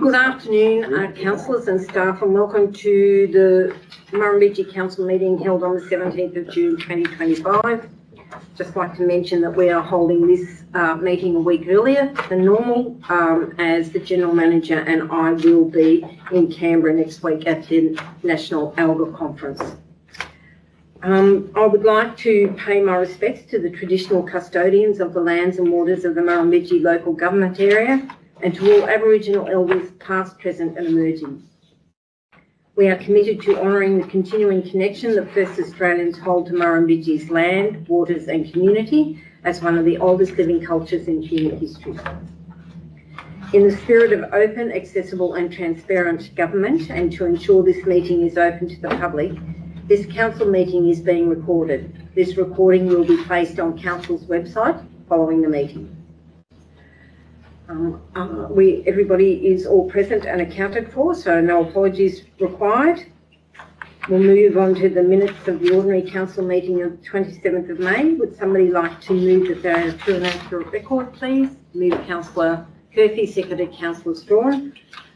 Good afternoon, councillors and staff, and welcome to the Murrumbidgee Council meeting held on the 17th of June 2025. Just like to mention that we are holding this meeting a week earlier than normal, as the General Manager and I will be in Canberra next week at the National Alga Conference. I would like to pay my respects to the traditional custodians of the lands and waters of the Murrumbidgee local government area and to all Aboriginal elders past, present and emerging. We are committed to honouring the continuing connection that First Australians hold to Murrumbidgee's land, waters and community as one of the oldest living cultures in human history. In the spirit of open, accessible and transparent government, and to ensure this meeting is open to the public, this council meeting is being recorded. This recording will be placed on council's website following the meeting. Everybody is all present and accounted for, so no apologies required. We'll move on to the minutes of the ordinary council meeting of 27th of May. Would somebody like to move that they are true and accurate record, please? Move Councillor Curfew, seconded Councillor Strawn.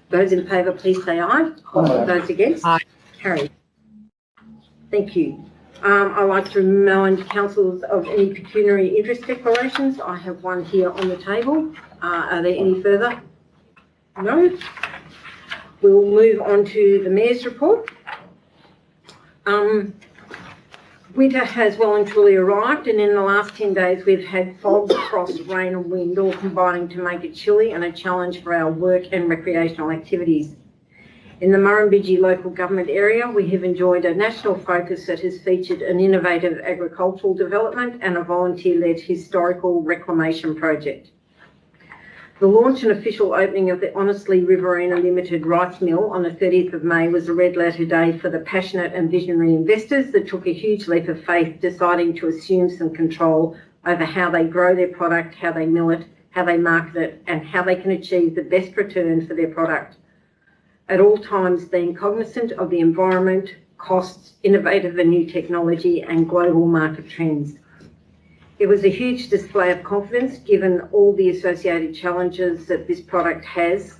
Those in favour, please say aye. Aye. Those against? Aye. Carried. Thank you. I'd like to remind councillors of any pecuniary interest declarations. I have one here on the table. Are there any further? No? We'll move on to the Mayor's report. Winter has well and truly arrived, and in the last 10 days we've had fog, frost, rain and wind all combining to make it chilly and a challenge for our work and recreational activities. In the Murrumbidgee local government area, we have enjoyed a national focus that has featured an innovative agricultural development and a volunteer-led historical reclamation project. The launch and official opening of the Honestly Riverina Limited rice mill on the 30th of May was a red letter day for the passionate and visionary investors that took a huge leap of faith, deciding to assume some control over how they grow their product, how they mill it, how they market it, and how they can achieve the best return for their product. At all times being cognisant of the environment, costs, innovative and new technology and global market trends. It was a huge display of confidence given all the associated challenges that this product has,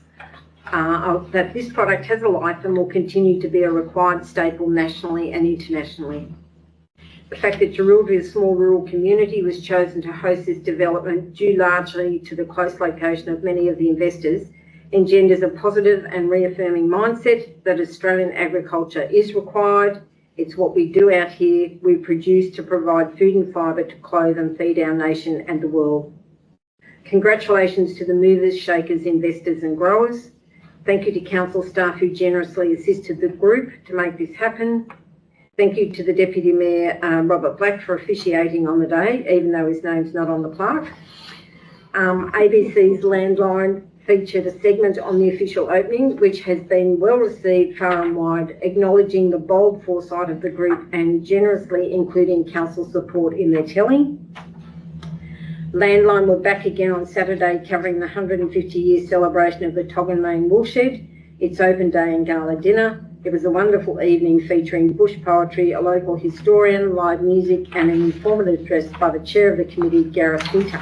a life and will continue to be a required staple nationally and internationally. The fact that Jerilderie, a small rural community, was chosen to host this development due largely to the close location of many of the investors engenders a positive and reaffirming mindset that Australian agriculture is required. It's what we do out here. We produce to provide food and fibre to clothe and feed our nation and the world. Congratulations to the movers, shakers, investors and growers. Thank you to council staff who generously assisted the group to make this happen. Thank you to the Deputy Mayor, Robert Black, for officiating on the day, even though his name's not on the plaque. ABC's Landline featured a segment on the official opening, which has been well received far and wide, acknowledging the bold foresight of the group and generously including council support in their telling. Landline were back again on Saturday covering the 150-year celebration of the Toggenmain Woolshed, its open day and gala dinner. It was a wonderful evening featuring bush poetry, a local historian, live music and an informative address by the chair of the committee, Gareth Winter.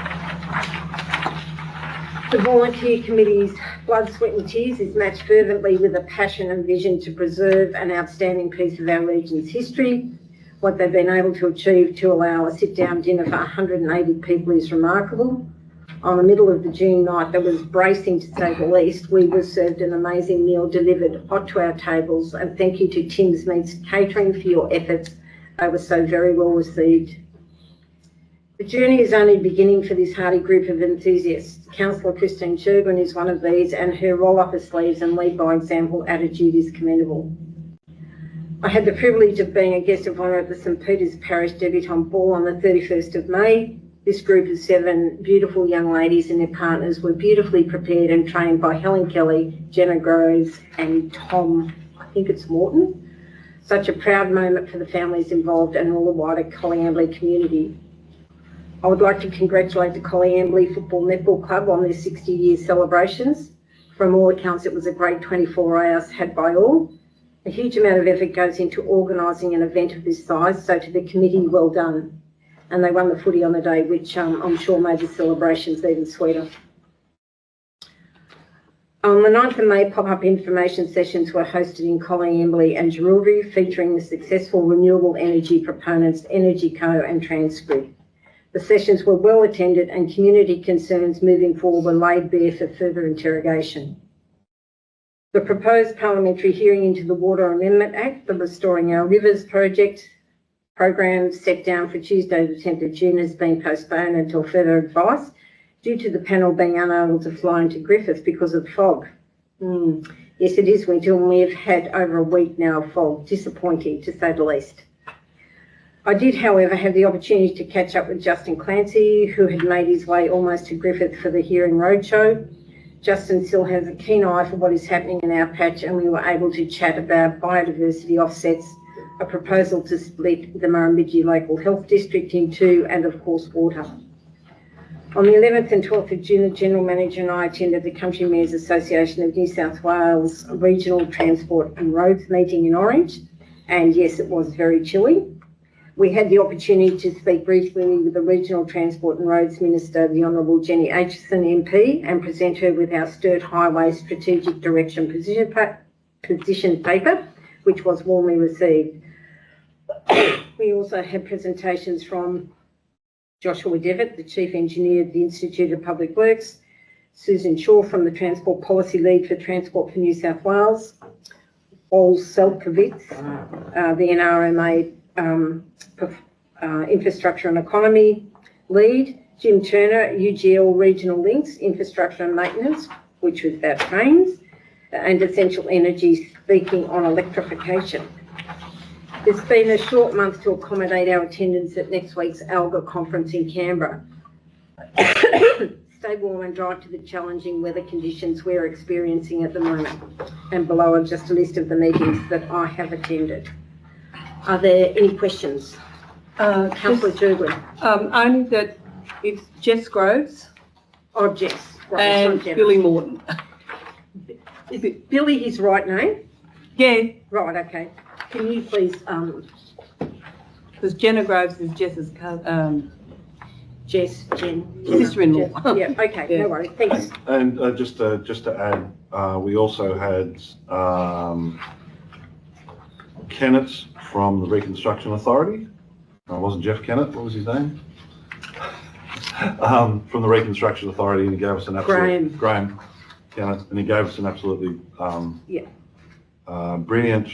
The volunteer committee's blood, sweat and tears is matched fervently with a passion and vision to preserve an outstanding piece of our region's history. What they've been able to achieve to allow a sit-down dinner for 180 people is remarkable. On the middle of the June night that was bracing to say the least, we were served an amazing meal delivered hot to our tables, and thank you to Tim's Meats Catering for your efforts. They were so very well received. The journey is only beginning for this hardy group of enthusiasts. Councillor Christine Sherwin is one of these, and her roll up her sleeves and lead by example attitude is commendable. I had the privilege of being a guest of honour at the St Peter's Parish Debutante Ball on the 31st of May. This group of 7 beautiful young ladies and their partners were beautifully prepared and trained by Helen Kelly, Jenna Groves and Tom, I think it's Morton. Such a proud moment for the families involved and all the wider Coleambally community. I would like to congratulate the Coleambally Football Netball Club on their 60-year celebrations. From all accounts, it was a great 24 hours had by all. A huge amount of effort goes into organising an event of this size, so to the committee, well done. And they won the footy on the day, which I'm sure made the celebrations even sweeter. On the 9th of May, pop-up information sessions were hosted in Collie, Emberley and Murrumbidgee, featuring the successful renewable energy proponents Energy Co and Transgrid. The sessions were well attended and community concerns moving forward were laid bare for further interrogation. The proposed parliamentary hearing into the Water Amendment Act, the Restoring Our Rivers project program set down for Tuesday the 10th of June has been postponed until further advice due to the panel being unable to fly into Griffith because of fog. Yes, it is winter and we have had over a week now of fog. Disappointing, to say the least. I did, however, have the opportunity to catch up with Justin Clancy, who had made his way almost to Griffith for the hearing roadshow. Justin still has a keen eye for what is happening in our patch, and we were able to chat about biodiversity offsets, a proposal to split the Murrumbidgee Local Health District in two, and of course water. On the 11th and 12th of June, the General Manager and I attended the Country Mayors Association of New South Wales Regional Transport and Roads meeting in Orange, and yes, it was very chilly. We had the opportunity to speak briefly with the Regional Transport and Roads Minister, the Honourable Jenny Aitchison MP, and present her with our Sturt Highway Strategic Direction position paper, which was warmly received. We also had presentations from Joshua Devitt, the Chief Engineer of the Institute of Public Works, Susan Shaw from the Transport Policy Lead for Transport for New South Wales, Ol Selkovitz, the NRMA Infrastructure and Economy Lead, Jim Turner, UGL Regional Links, Infrastructure and Maintenance, which was about trains, and Essential Energy speaking on electrification. It's been a short month to accommodate our attendance at next week's ALGA conference in Canberra. Stay warm and drive to the challenging weather conditions we're experiencing at the moment. And below are just a list of the meetings that I have attended. Are there any questions? Councillor Jurglin. Only that it's Jess Groves. Oh, Jess. Right, and Billy Morton. Is it Billy his right name? Yeah. Right, okay. Can you please... Because Jenna Groves is Jess's cousin. Sister-in-law. Yeah, okay, yeah. No worries. Thanks. And just to add, we also had Kennett from the Reconstruction Authority. It wasn't Jeff Kennett, what was his name? From the Reconstruction Authority, and he gave us an absolute... Graham Kennett, and he gave us an absolutely brilliant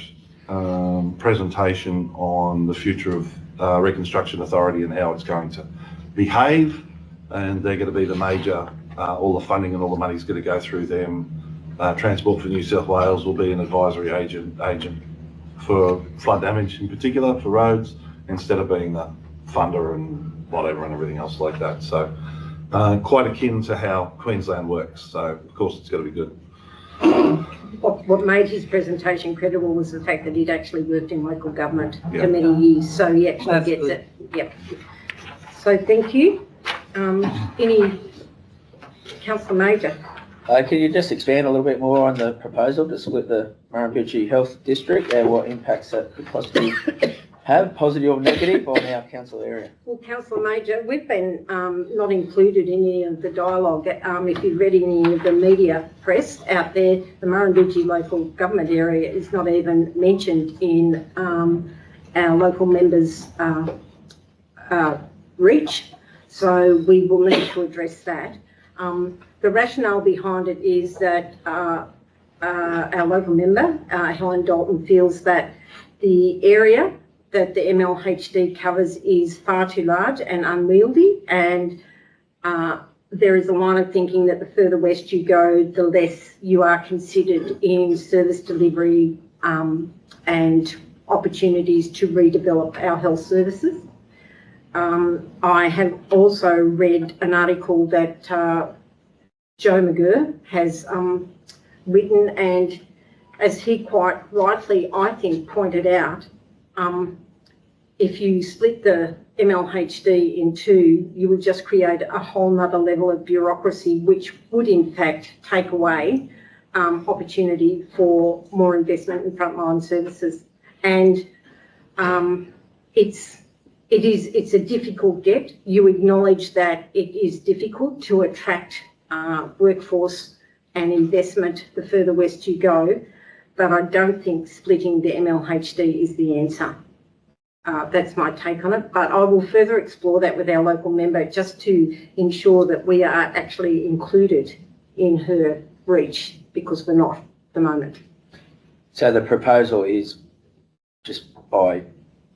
presentation on the future of Reconstruction Authority and how it's going to behave, and they're going to be the major, all the funding and all the money is going to go through them. Transport for New South Wales will be an advisory agent for flood damage in particular, for roads, instead of being the funder and whatever and everything else like that. So quite akin to how Queensland works. So of course it's got to be good. What made his presentation credible was the fact that he'd actually worked in local government for many years, so he actually gets it. Yep. So thank you. Any Councillor Major? Can you just expand a little bit more on the proposal to split the Murrumbidgee Health District and what impacts that could possibly have, positive or negative, on our council area? Well, Councillor Major, we've been not included in any of the dialogue. If you've read any of the media press out there, the Murrumbidgee local government area is not even mentioned in our local members' reach. So we will need to address that. The rationale behind it is that our local member, Helen Dalton, feels that the area that the MLHD covers is far too large and unwieldy, and there is a line of thinking that the further west you go, the less you are considered in service delivery and opportunities to redevelop our health services. I have also read an article that Joe McGurr has written, and as he quite rightly, I think, pointed out, if you split the MLHD in two, you would just create a whole nother level of bureaucracy, which would in fact take away opportunity for more investment in frontline services. And it's a difficult get. You acknowledge that it is difficult to attract workforce an investment the further west you go, but I don't think splitting the MLHD is the answer. That's my take on it, but I will further explore that with our local member just to ensure that we are actually included in her reach, because we're not at the moment. So the proposal is just by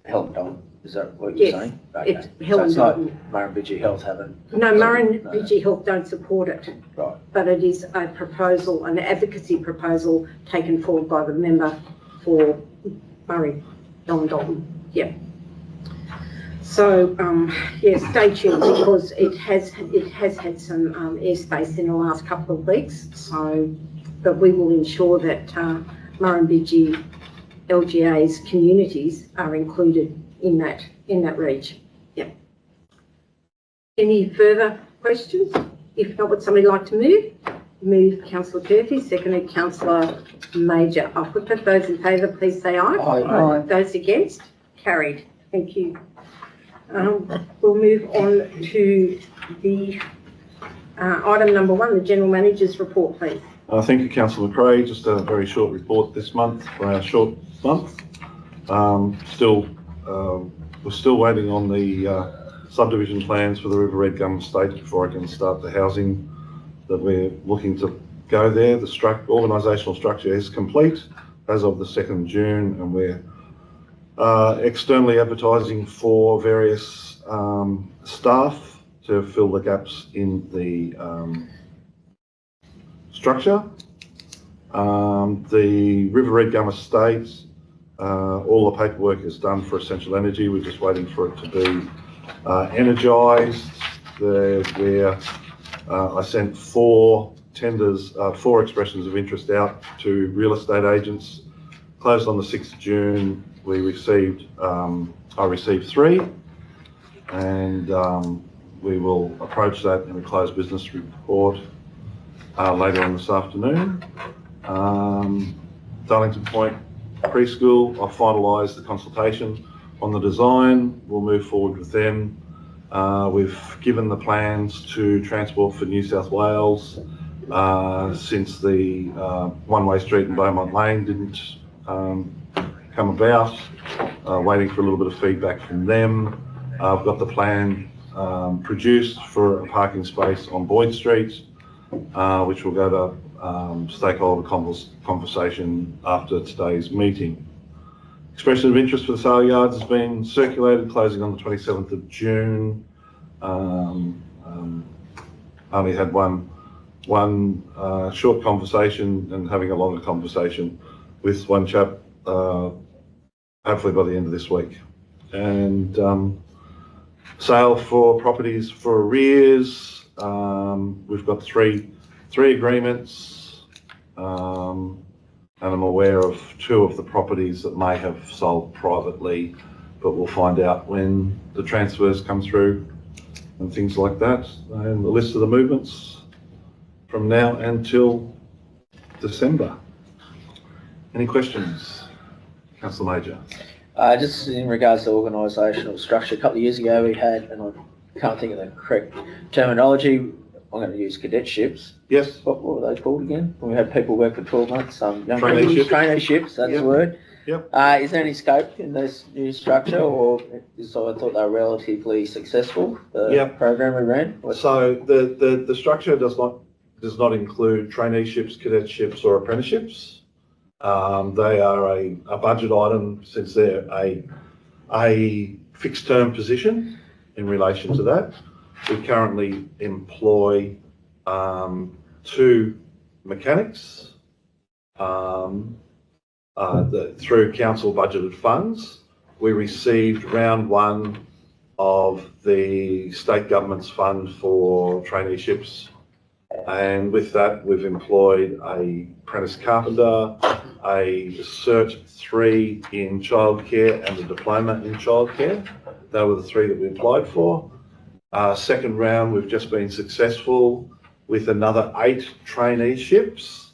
Helen Don, is that what you're saying? Okay. It's Helen so it's Don. not Murrumbidgee Health haven't? No, Murrumbidgee Health don't support it. Right. But it is a proposal, an advocacy proposal taken forward by the member for Murray, Don Dalton. Yeah. So, yeah, stay tuned, because it has had some airspace in the last couple of weeks. So, but we will ensure that Murrumbidgee LGA's communities are included in that reach. Yeah. Any further questions? If not, would somebody like to move? Move Councillor Turfy, seconded Councillor Major. I'll put that. Those in favour, please say aye. Aye. Those against? Carried. Thank you. We'll move on to the item number 1, the General Manager's report, please. Thank you, Councillor McRae. Just a very short report this month for our short month. We're still waiting on the subdivision plans for the River Red Gum Estate before I can start the housing that we're looking to go there. The organisational structure is complete as of the 2nd June, and we're externally advertising for various staff to fill the gaps in the structure. The River Red Gum Estate, all the paperwork is done for Essential Energy. We're just waiting for it to be energised. I sent 4 tenders, 4 expressions of interest out to real estate agents. Closed on the 6th of June. We received, I received 3, and we will approach that in a closed business report later on this afternoon. Darlington Point Preschool, I've finalised the consultation on the design. We'll move forward with them. We've given the plans to Transport for New South Wales since the one-way street in Beaumont Lane didn't come about. Waiting for a little bit of feedback from them. I've got the plan produced for a parking space on Boyd Street, which will go to stakeholder conversation after today's meeting. Expression of interest for the sale yards has been circulated, closing on the 27th of June. Only had one short conversation, and having a longer conversation with one chap, hopefully by the end of this week. And sale for properties for arrears, we've got three agreements, and I'm aware of 2 of the properties that may have sold privately, but we'll find out when the transfers come through and things like that. And the list of the movements from now until December. Any questions? Councillor Major. Just in regards to organisational structure, a couple of years ago we had, and I can't think of the correct terminology, I'm going to use cadetships. Yes. What were they called again? When we had people work for 12 months, young Traineeships. Traineeships, that's Yep. the word. Yep. Is there any scope in this new structure, or so I thought they were relatively successful, the Yep. program we ran? So the structure does not include traineeships, cadetships or apprenticeships. They are a budget item since they're a fixed term position in relation to that. We currently employ 2 mechanics through council budgeted funds. We received round 1 of the state government's fund for traineeships, and with that we've employed a apprentice carpenter, a Cert 3 in childcare and a diploma in childcare. They were the 3 that we applied for. Second round, we've just been successful with another 8 traineeships,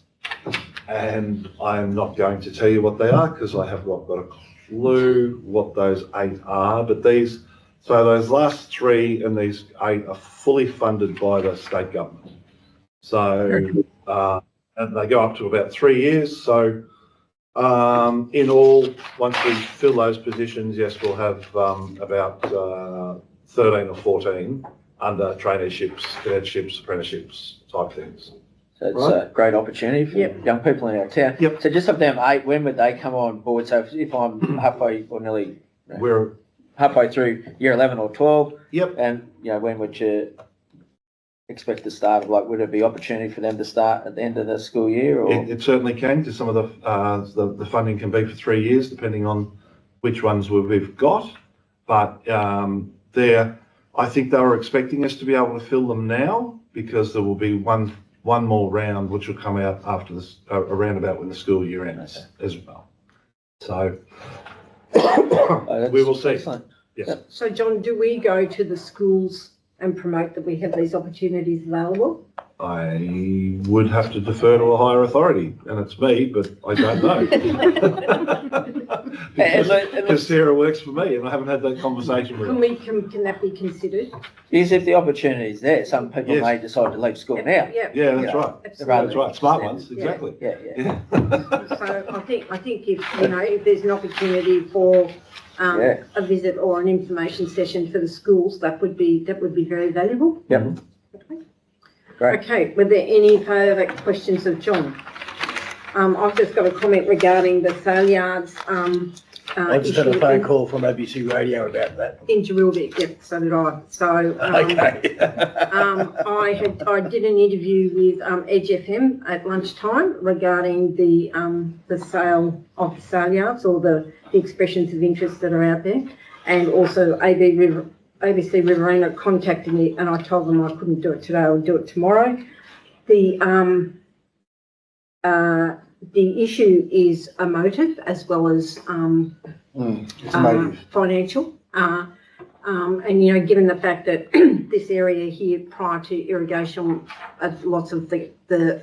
and I'm not going to tell you what they are because I have not got a clue what those 8 are, but those last 3 and these 8 are fully funded by the state government. So and they go up to about 3 years. So in all, once we fill those positions, yes, we'll have about 13 or 14 under traineeships, cadetships, apprenticeships type things. So it's a great opportunity for young people in our town. Yep. So just of them 8, when would they come on board? So if I'm halfway or nearly We're halfway through year 11 or 12, Yep. and when would you expect to start? Like, would it be opportunity for them to start at the end of the school year? Or It certainly can, because some of the funding can be for 3 years, depending on which ones we've got. But I think they were expecting us to be able to fill them now, because there will be one more round, which will come out after this, around about when the school year ends as well. So we will see. Excellent. Yes. So John, do we go to the schools and promote that we have these opportunities available? I would have to defer to a higher authority, and it's me, but I don't know. Because Sarah works for me, and I haven't had that conversation with her. Can that be considered? Because if the opportunity is there, some people may decide to leave school now. Yeah. Yeah, that's right. Absolutely. That's right. Smart ones, exactly. Yeah. So I think if there's an opportunity for a visit or an information session for the schools, that would be very valuable. Yep. Okay. Great. Okay. Were there any further questions of John? I've just got a comment regarding the sale yards. I just had a phone call from ABC Radio about that. In Murrumbidgee, yep, so did I. So Okay. I did an interview with Edge FM at lunchtime regarding the sale of the sale yards, or the expressions of interest that are out there, and also ABC Riverina contacted me, and I told them I couldn't do it today. I'll do it tomorrow. The issue is a motive as well as It's a motive. financial. And given the fact that this area here, prior to irrigation, lots of the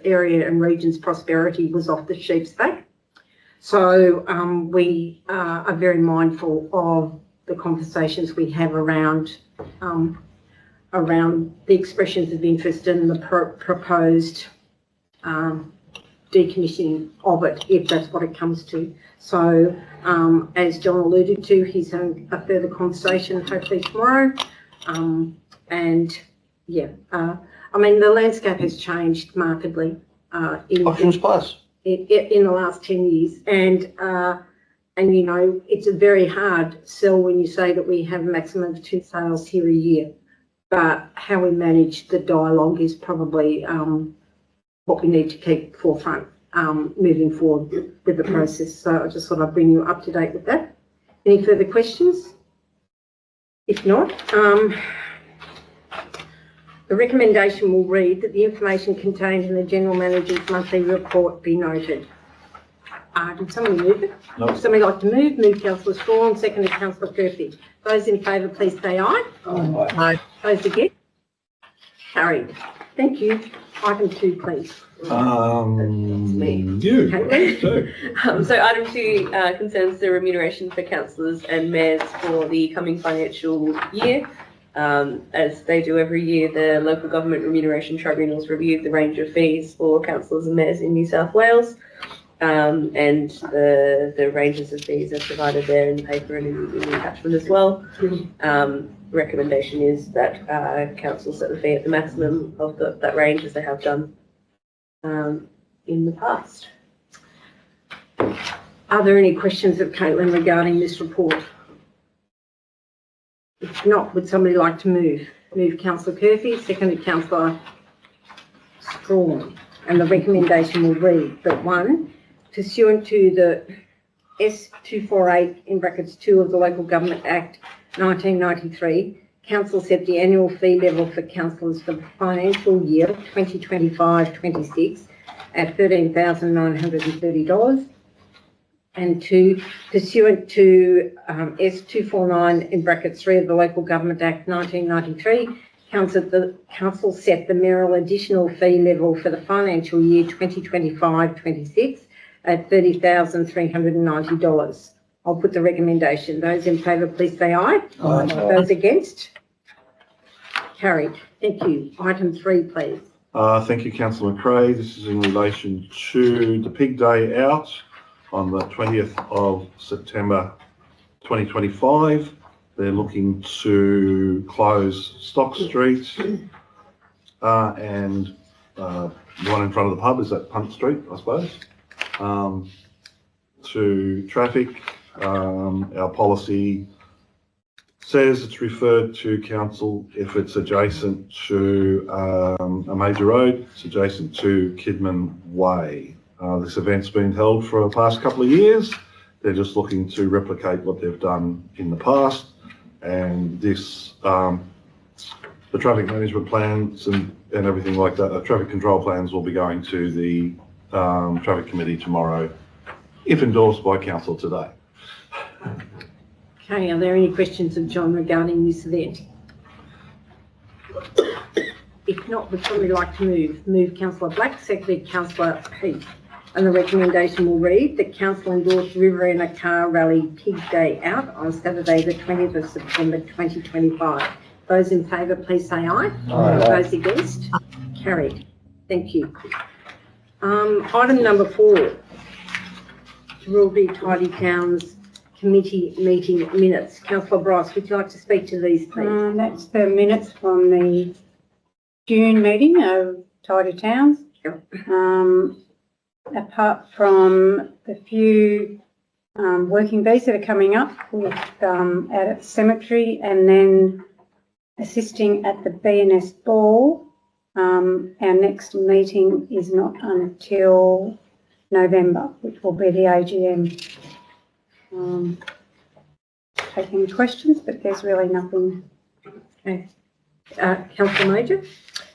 area and region's prosperity was off the sheep's back. So we are very mindful of the conversations we have around the expressions of interest and the proposed decommissioning of it, if that's what it comes to. So as John alluded to, he's having a further conversation hopefully tomorrow. The landscape has changed markedly Options Plus. in the last 10 years. And it's a very hard sell when you say that we have a maximum of 2 sales here a year. But how we manage the dialogue is probably what we need to keep forefront moving forward with the process. So I just thought I'd bring you up to date with that. Any further questions? If not, the recommendation will read that the information contained in the General Manager's monthly report be noted. Did somebody move it? No. Would somebody like to move? Move Councillor Strawn, seconded Councillor Murphy. Those in favour, please say aye. Aye. Those against? Carried. Thank you. Item 2, please. You. Okay. So item 2 concerns the remuneration for councillors and mayors for the coming financial year. As they do every year, the Local Government Remuneration Tribunals review the range of fees for councillors and mayors in New South Wales. And the ranges of fees are provided there in the paper and in the attachment as well. Recommendation is that council set the fee at the maximum of that range, as they have done in the past. Are there any questions of Caitlin regarding this report? If not, would somebody like to move? Move Councillor Murphy, seconded Councillor Strawn. And the recommendation will read that 1, pursuant to the S248 in brackets 2 of the Local Government Act 1993, Council set the annual fee level for councillors for the financial year 2025-26 at $13,930. And 2, pursuant to S249 in brackets 3 of the Local Government Act 1993, Council set the mayoral additional fee level for the financial year 2025-26 at $30,390. I'll put the recommendation. Those in favour, please say aye. Aye. Those against? Carried. Thank you. Item 3, please. Thank you, Councillor McRae. This is in relation to the Pig Day Out on the 20th of September 2025. They're looking to close Stock Street and the one in front of the pub is at Punt Street, I suppose, to traffic. Our policy says it's referred to council if it's adjacent to a major road. It's adjacent to Kidman Way. This event's been held for the past couple of years. They're just looking to replicate what they've done in the past. And this, the traffic management plans and everything like that, the traffic control plans will be going to the traffic committee tomorrow, if endorsed by council today. Okay, are there any questions of John regarding this event? If not, would somebody like to move? Move Councillor Black, seconded Councillor Heath. And the recommendation will read that council endorsed River in a Car Rally Pig Day Out on Saturday the 20th of September 2025. Those in favour, please say aye. Aye. Those against? Carried. Thank you. Item number 4, Murrumbidgee Tidy Towns Committee meeting minutes. Councillor Bryce, would you like to speak to these, please? That's the minutes from the June meeting of Tidy Towns. Yep. Apart from the few working bees that are coming up with out at the cemetery and then assisting at the B&S ball, our next meeting is not until November, which will be the AGM. Take any questions, but there's really nothing. Okay. Councillor Major?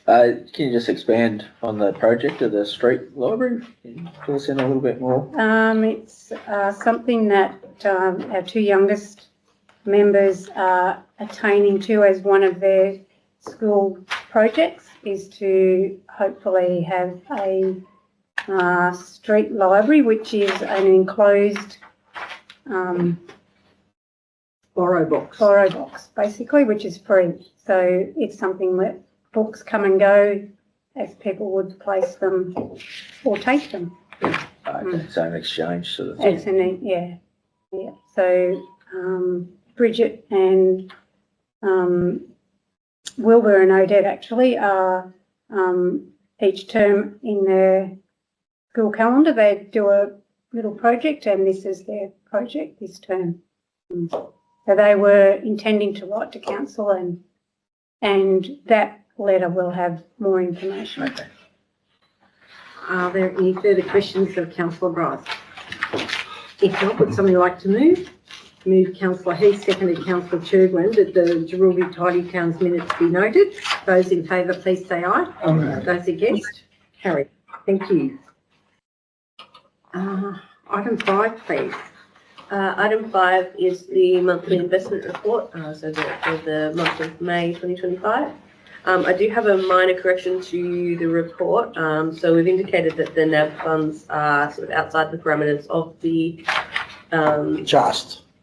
Can you just expand on the project of the street library? Can you fill us in a little bit more? It's something that our 2 youngest members are attaining to as one of their school projects, is to hopefully have a street library, which is an enclosed Borrow box. basically, which is free. So it's something that books come and go as people would place them or take them. Okay, so an exchange sort of thing. It's yeah. So Bridget and Wilbur and Odette actually are each term in their school calendar they do a little project, and this is their project this term. So they were intending to write to council, and that letter will have more information. Okay. Are there any further questions of Councillor Bryce? If not, would somebody like to move? Move Councillor Heath, seconded Councillor Churgwin, that the Murrumbidgee Tidy Towns minutes be noted. Those in favour, please say aye. Aye. Those against? Carried. Thank you. Item 5, please. Item 5 is the monthly investment report, for the month of May 2025. I do have a minor correction to the report. So we've indicated that the NAB funds are sort of outside the parameters of the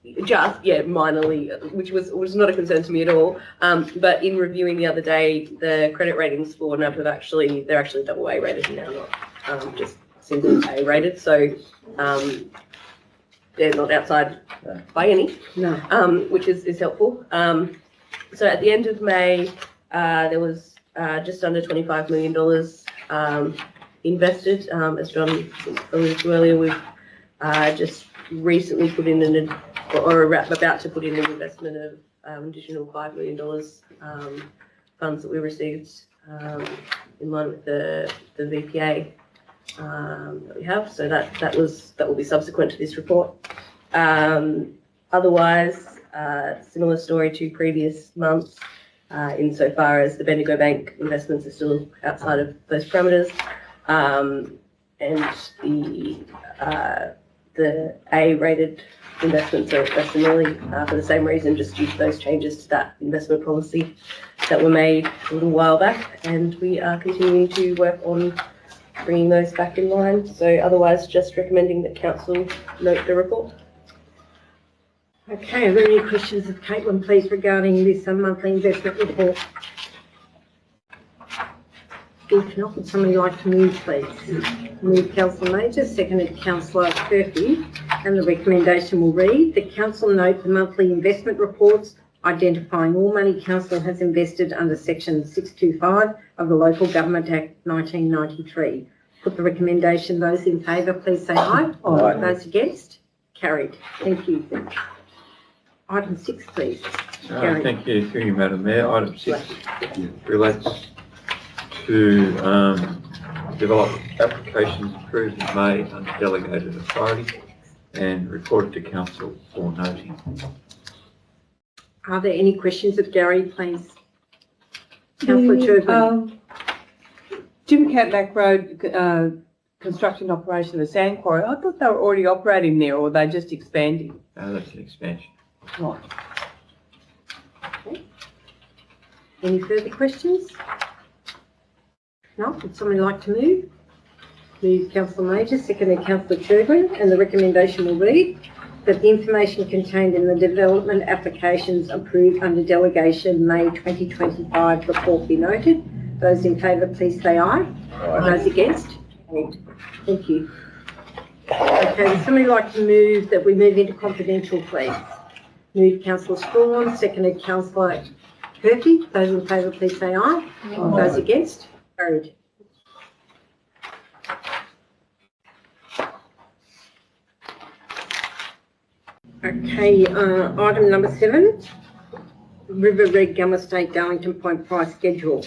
minorly, which was not a concern to me at all. But in reviewing the other day, the credit ratings for NAB they're actually AA rated now, not just single A rated. So they're not outside by any, which is helpful. So at the end of May, there was just under $25 million invested. As John alluded to earlier, we've just recently put in about to put in an investment of additional $5 million funds that we received in line with the VPA that we have. So that will be subsequent to this report. Otherwise, similar story to previous months. Insofar as the Bendigo Bank investments are still outside of those parameters, and the A-rated investments are similarly for the same reason, just due to those changes to that investment policy that were made a little while back, and we are continuing to work on bringing those back in line. So otherwise, just recommending that council note the report. Okay, are there any questions of Caitlin, please, regarding this monthly investment report? If not, would somebody like to move, please? Move Councillor Major, seconded Councillor Murphy, and the recommendation will read, the council note the monthly investment reports identifying all money council has invested under section 625 of the Local Government Act 1993. Put the recommendation. Those in favour, please say aye. Aye. Those against? Carried. Thank you. Item 6, please. Gary. Thank you, through you, Madam Mayor. Item 6 relates to develop applications approved and made under delegated authority and reported to council for noting. Are there any questions of Gary, please? Councillor Churban. Jim Catback Road construction operation of the sand quarry, I thought they were already operating there, or they just expanding. That's an expansion. Right. Any further questions? No, would somebody like to move? Move Councillor Major, seconded Councillor Churban, and the recommendation will read that the information contained in the development applications approved under delegation May 2025 report be noted. Those in favour, please say aye. Aye. Those against? Thank you. Okay, would somebody like to move that we move into confidential, please? Move Councillor Strawn, seconded Councillor Murphy. Those in favour, please say aye. Those against? Carried. Okay, item number 7, River Red Gum Estate Darlington Point price schedule.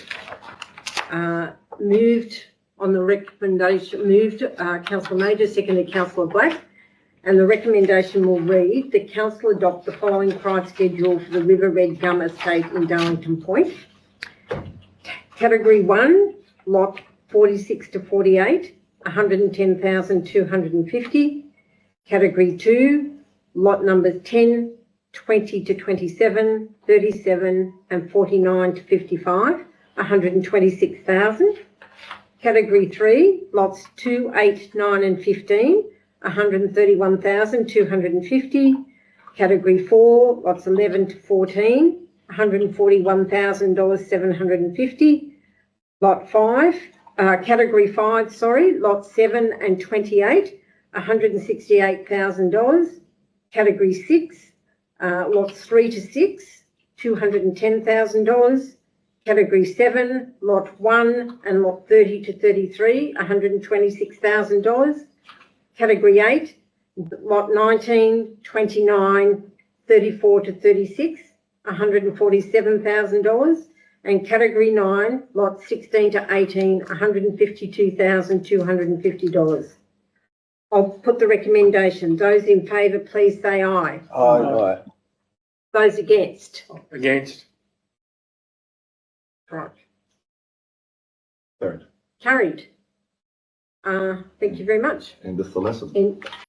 Moved on the recommendation, Councillor Major, seconded Councillor Black, and the recommendation will read, the council adopt the following price schedule for the River Red Gum Estate in Darlington Point. Category 1, lot 46 to 48, 110,250. Category 2, lot numbers 10, 20 to 27, 37 and 49 to 55, 126,000. Category 3, lots 2, 8, 9 and 15, 131,250. Category 4, lots 11 to 14, $141,750. Lot 5, Category 5, sorry, lots 7 and 28, $168,000. Category 6, lots 3 to 6, $210,000. Category 7, lot 1 and lot 30 to 33, $126,000. Category 8, lot 19, 29, 34 to 36, $147,000. And Category 9, lots 16 to 18, $152,250. I'll put the recommendation. Those in favour, please say aye. Aye. Those against? Against. Right. Third. Carried. Thank you very much. End of the lesson. And